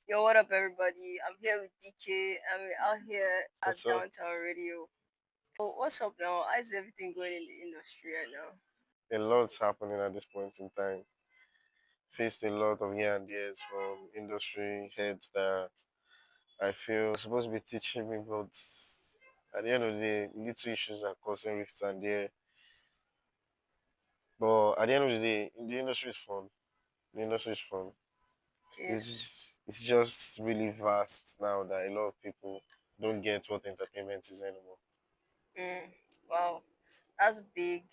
Yo, what up, everybody? I'm here with DK, and we're out here at What's up? Downtown Radio. So, what's up now? How's everything going in the industry right now? A lot's happening at this point in time. Faced a lot of here and there's from industry heads that I feel are supposed to be teaching me, but at the end of the day, little issues are causing rifts and there. But at the end of the day, the industry is fun. The industry is fun. Okay. It's just really vast now that a lot of people don't get what entertainment is anymore. Mm, wow, that's big.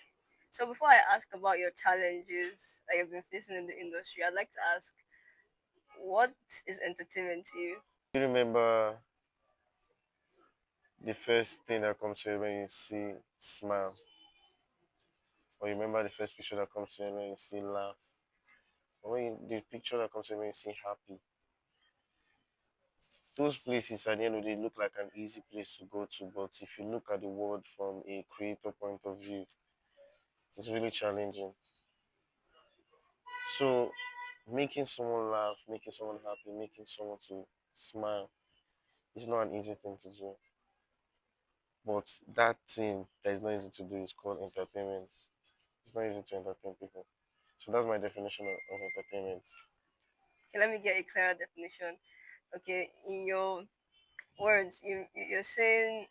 So, before I ask about your challenges that you've been facing in the industry, I'd like to ask, what is entertainment to you? You remember the first thing that comes to you when you see smile, or you remember the first picture that comes to you when you see laugh. The picture that comes to me say happy, those places at the end of the day look like an easy place to go to, but if you look at the world from a creator point of view, it's really challenging. So making someone laugh, making someone happy, making someone to smile is not an easy thing to do. But that thing that is not easy to do is called entertainment. It's not easy to entertain people. So that's my definition of entertainment. Okay, let me get a clearer definition. Okay, in your words, you're saying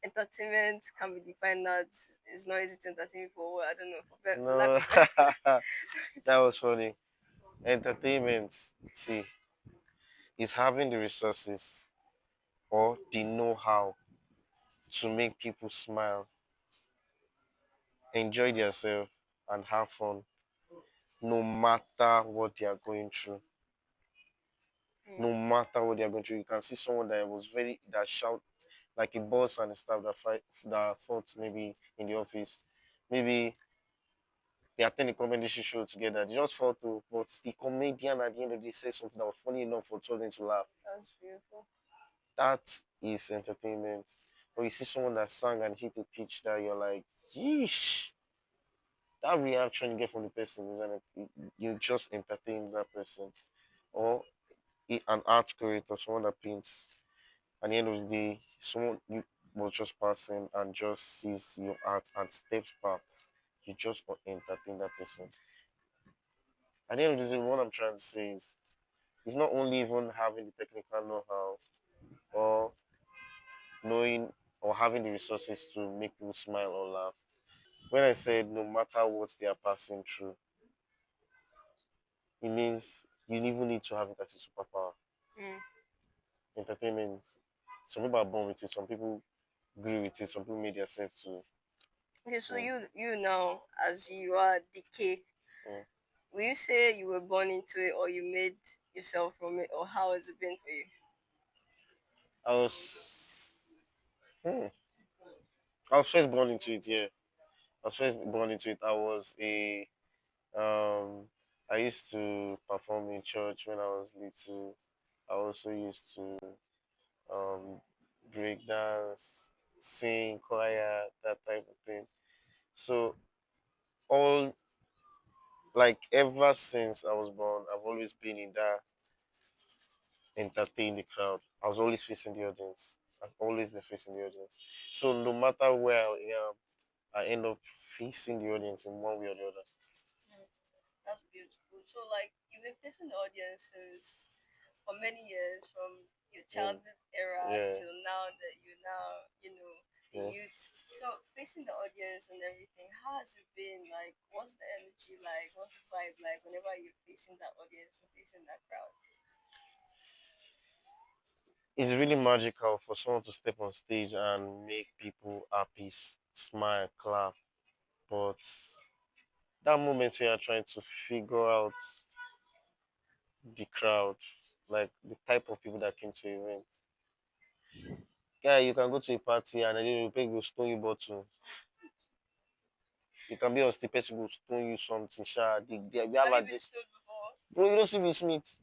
entertainment can be defined as it's not easy to entertain people. Well, I don't know, for lack No, of better. that was funny. Entertainment, see, is having the resources or the know-how to make people smile, enjoy themselves, and have fun, no matter what they are going through. Mm, No matter what they are going through, you can see someone that was very that shout like a boss and staff that fight that fought maybe in the office, maybe they attend a comedy show together. They just fought to, but the comedian at the end of the day said something that was funny enough for children to laugh. that's beautiful. That is entertainment. Or you see someone that sang and hit a pitch that you're like, yeesh. That reaction you get from the person is you just entertain that person. Or an art creator, someone that paints. At the end of the day, someone you was just passing and just sees your art and steps back. You just entertain that person. At the end of the day, what I'm trying to say is it's not only even having the technical know-how or knowing or having the resources to make people smile or laugh. When I said no matter what they are passing through, it means you even need to have it as a superpower. Mm. Entertainment. Some people are born with it, some people grew with it, some people made themselves Okay, so to you now, as you are DK, mm. will you say you were born into it or you made yourself from it, or how has it been for you? I was hmm, I was first born into it, yeah. I was first born into it. I used to perform in church when I was little. I also used to um, break dance, sing, choir, that type of thing. So all like ever since I was born, I've always been in that entertain the crowd. I was always facing the audience. I've always been facing the audience. So no matter where I am, I end up facing the audience in one way or the other. Mm, that's beautiful. So, like, you've been facing the audience since for many years, from your Mm, childhood era yeah, till now that you're now, a yeah. youth. So, facing the audience and everything, how has it been? Like, what's the energy like? What's the vibe like whenever you're facing that audience or facing that crowd? It's really magical for someone to step on stage and make people happy, smile, clap. But that moment where you're trying to figure out the crowd, like the type of people that came to the event. Yeah, you can go to a party and then people will stone you bottle. You can be on stage, person will stone you something. Sha, they have Have you like been this. stood before? Bro, you don't see Will Smith.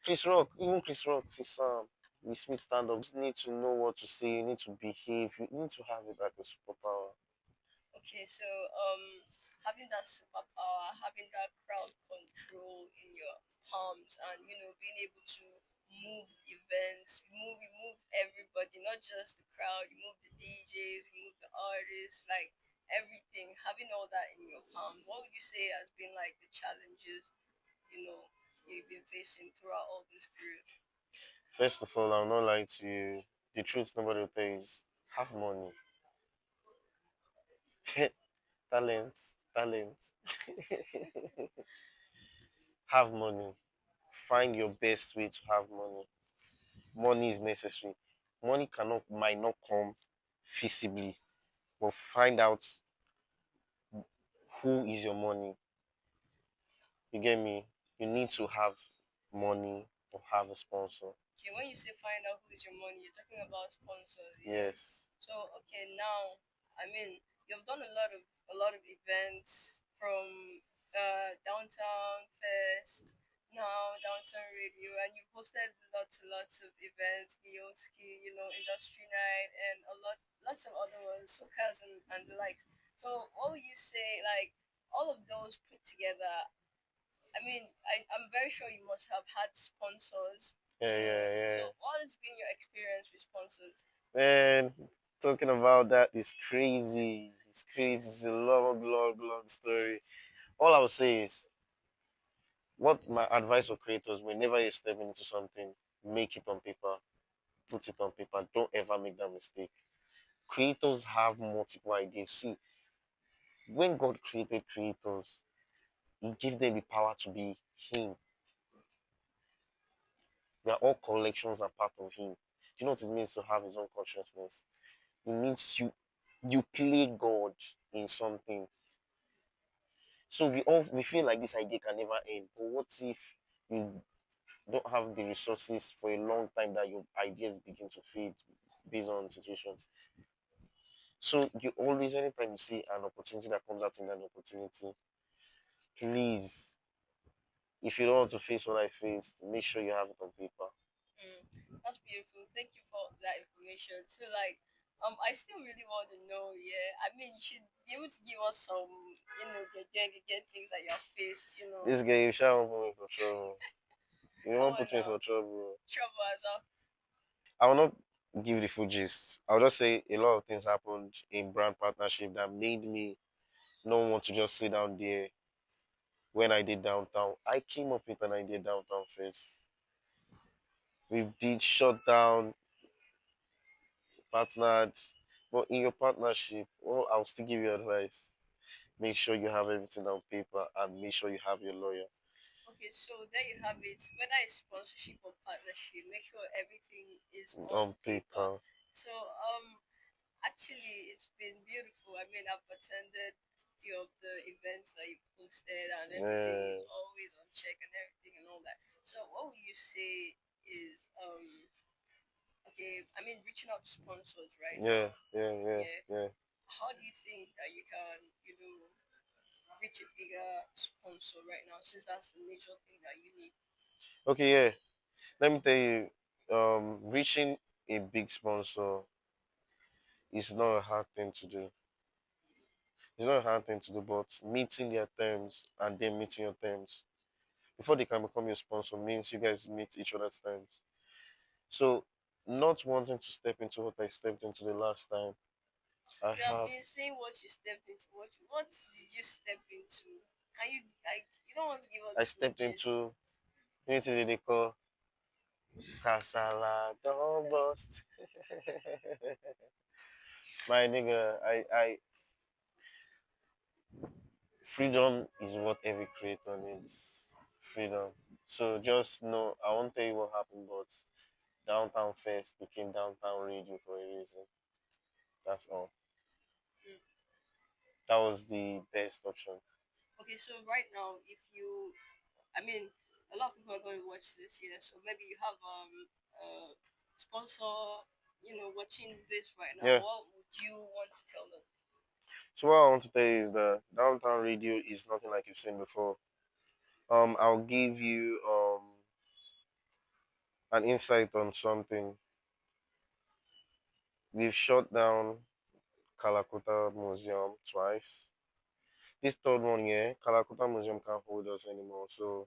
Chris Rock, even Chris Rock, Will Smith stand up. You need to know what to say, you need to behave, you need to have it like a superpower. Okay, so having that superpower, having that crowd control in your palms, and being able to move events, you move everybody, not just the crowd. You move the DJs, you move the artists, like everything. Having all that in your palm, what would you say has been like the challenges you know you've been facing throughout all this period? First of all, I'll not lie to you. The truth nobody will tell you is have money. Talent, talent. Have money. Find your best way to have money. Money is necessary. Money cannot might not come feasibly, but find out who is your money. You get me? You need to have money or have a sponsor. Okay, when you say find out who is your money, you're talking about sponsors, yeah. Yes. So okay, now I mean you've done a lot of events from downtown fest, now downtown radio, and you've hosted lots of events, Bioski, industry night, and lots of other ones, sokas and the likes. So what would you say, like all of those put together? I mean, I'm very sure you must have had sponsors, Yeah, yeah, yeah. So what has been your experience with sponsors? Man, talking about that is crazy. It's crazy. It's a long, long, long story. All I would say is what my advice for creators whenever you step into something, make it on paper, put it on paper. Don't ever make that mistake. Creators have multiple ideas. See, when God created creators, He gave them the power to be Him. We are all collections and part of Him. Do you know what it means to have His own consciousness? It means you play God in something. So we feel like this idea can never end. But what if you don't have the resources for a long time that your ideas begin to fade based on the situation? So you always, anytime you see an opportunity that comes out in that opportunity, please, if you don't want to face what I faced, make sure you have it on paper. Mm, that's beautiful. Thank you for that information. So, like, I still really want to know. Yeah, I mean, you should be able to give us some, get things that you have faced. This guy, you shall put me for trouble. You Come won't on put me now, for trouble. trouble as well. I will not give the full gist. I'll just say a lot of things happened in brand partnership that made me not want to just sit down there when I did downtown. I came up with an idea downtown first. We did shut down, partnered, but in your partnership, well, I'll still give you advice. Make sure you have everything on paper and make sure you have your lawyer Okay, so there you have it. Whether it's sponsorship or partnership, make sure everything is on on paper. paper. So, actually, it's been beautiful. I mean, I've attended few of the events that you posted, and everything Yeah, is always on check and everything and all that. So, what would you say is okay? I mean, reaching out to sponsors right yeah, now. yeah, yeah, Yeah. yeah. How do you think that you can, reach a bigger sponsor right now, since that's the major thing that you need? Okay, yeah. Let me tell you, reaching a big sponsor is not a hard thing to do. It's not a hard thing to do, but meeting their terms and then meeting your terms before they can become your sponsor means you guys meet each other's terms. So, not wanting to step into what I stepped into the last time, I You have have, been saying what you stepped into. What did you step into? Can you, like, you don't want to give us I the full stepped gist? into, you know, they call Casala don't bust. My nigga, freedom is what every creator needs. Freedom. So just know, I won't tell you what happened, but Downtown Fest became Downtown Radio for a reason. That's all. Mm. That was the best option. Okay, so right now, if you, I mean, a lot of people are going to watch this here, so maybe you have a sponsor, watching this right now. Yeah. What would you want to tell them? So what I want to tell you is that Downtown Radio is nothing like you've seen before. I'll give you an insight on something. We've shut down Kalakuta Museum twice. This third one, yeah, Kalakuta Museum can't hold us anymore. So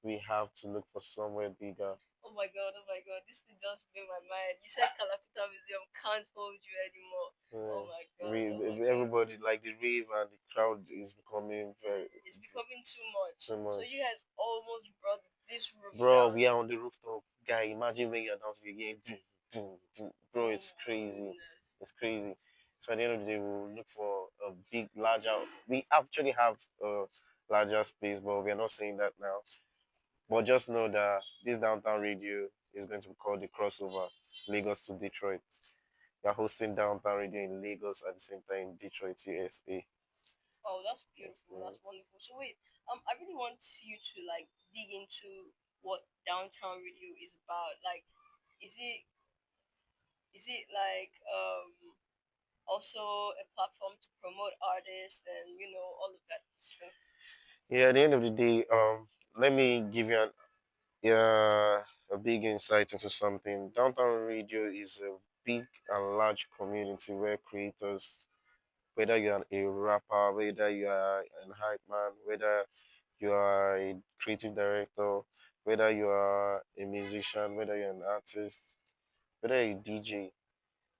We have to look for somewhere bigger. Oh my god, oh my god, this thing just blew my mind. You said Kalakuta Museum can't hold you anymore. Oh Yeah. my god, oh my god. Everybody like the rave and the crowd is becoming very It's becoming too much. too So much. you guys almost brought this roof Bro, down. we are on the rooftop. Guy, imagine when you're dancing again. Bro, Oh it's my crazy. goodness. It's crazy. So at the end of the day, we'll look for a big, larger. We actually have a larger space, but we are not saying that now. But just know that this downtown radio is going to be called the crossover, Lagos to Detroit. We are hosting downtown radio in Lagos at the same time in Detroit, USA. Oh, that's Yes, beautiful. man. That's wonderful. So wait, I really want you to like dig into what downtown radio is about. Like, is it like also a platform to promote artists and all of that stuff? Yeah, at the end of the day, let me give you a big insight into something. Downtown radio is a big and large community where creators, whether you are a rapper, whether you are an hype man, whether you are a creative director, whether you are a musician, whether you're an artist, whether you're a DJ,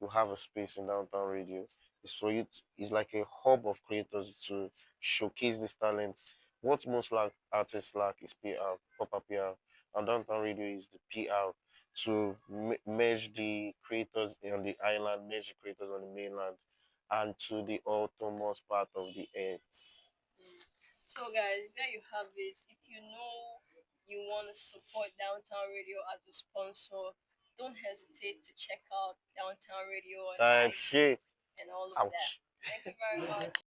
you have a space in downtown radio. It's for you. It's like a hub of creators to showcase this talent. What most artists lack is PR, proper PR, and downtown radio is the PR to merge the creators on the island, merge the creators on the mainland, and to the uttermost part of the earth. Mm. So guys, there you have it. If you know you want to support Downtown Radio as a sponsor, don't hesitate to check out Downtown Radio on Type IG shit. and all of that. Ouch. Thank you very much.